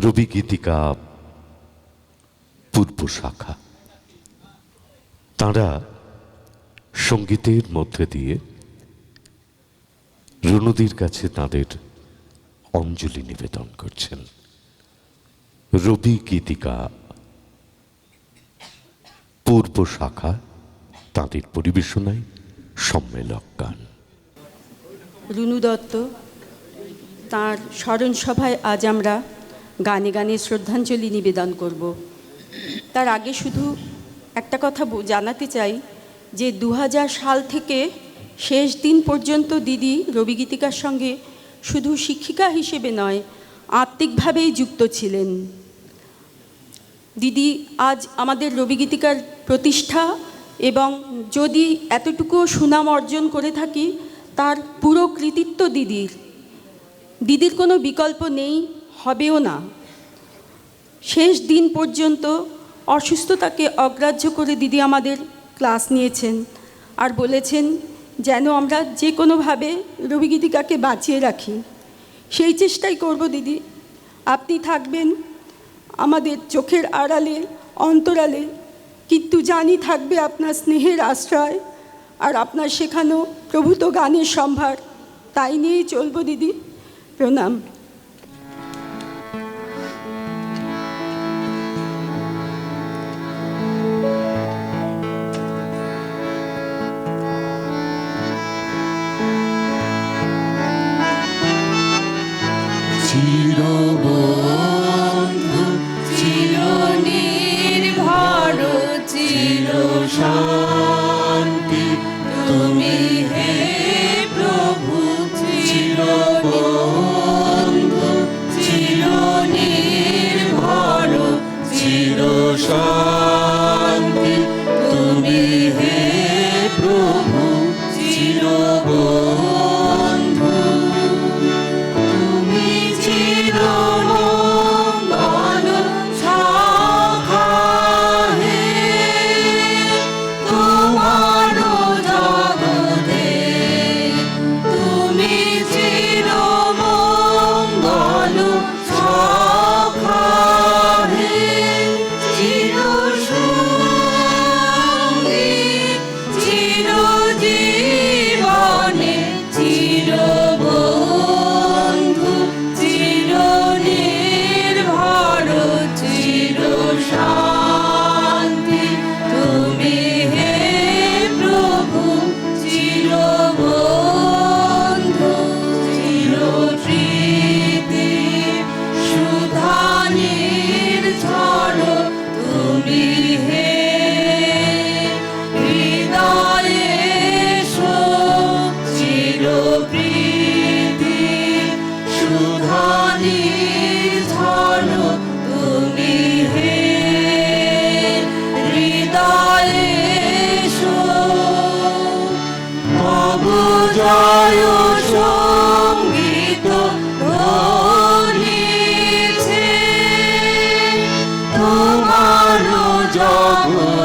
রবি গীতিকা পূর্ব শাখা, তাঁরা সঙ্গীতের মধ্যে দিয়ে রুনুদির কাছে তাঁদের অঞ্জলি নিবেদন করছেন। রবি গীতিকা পূর্ব শাখা, তাঁদের পরিবেশনায় সম্মেলক গান। রুনু দত্ত, তাঁর স্মরণ সভায় আজ আমরা গানে গানে শ্রদ্ধাঞ্জলি নিবেদন করব। তার আগে শুধু একটা কথা জানাতে চাই যে 2000 সাল থেকে শেষ দিন পর্যন্ত দিদি রবি গীতিকার সঙ্গে শুধু শিক্ষিকা হিসেবে নয়, আত্মিকভাবেই যুক্ত ছিলেন। দিদি আজ আমাদের রবি গীতিকার প্রতিষ্ঠা, এবং যদি এতটুকু সুনাম অর্জন করে থাকি তার পুরো কৃতিত্ব দিদির কোনো বিকল্প নেই, হবেও না। শেষ দিন পর্যন্ত অসুস্থতাকে অগ্রাহ্য করে দিদি আমাদের ক্লাস নিয়েছেন আর বলেছেন যেন আমরা যে কোনোভাবে রবি গীতিকাকে বাঁচিয়ে রাখি। সেই চেষ্টাই করব দিদি। আপনি থাকবেন আমাদের চোখের আড়ালে, অন্তরালে, কিন্তু জানি থাকবে আপনার স্নেহের আশ্রয় আর আপনার শেখানো প্রভূত গানের সম্ভার। তাই নিয়েই চলবো দিদি। প্রণাম। চিরবন্ধু চিরনির্ভর চিরশান্তি তুমি হে প্রভু। চিরবন্ধু চিরনির্ভর চিরশান্তি তুমি হে প্রভু। চিরবন্ধু তুমি চিরমঙ্গল শাখা হে, তোমার জগতে তুমি চিরমঙ্গল শাখা হে। চিরসঙ্গী চিরজীবনে চিরবন্ধু চিরনির্ভর চিরশান্তি তুমি হে প্রভু। চিরবন্ধু চিরপ্রীতি সুধানির ঝড় তুমি হে। হৃদয়ে চিরপ্রীতি সুধানির ঝড় তুমি হে। হৃদয়ে প্রভু জয় সঙ্গীত ধ্বনিছে, তোমার জগৎ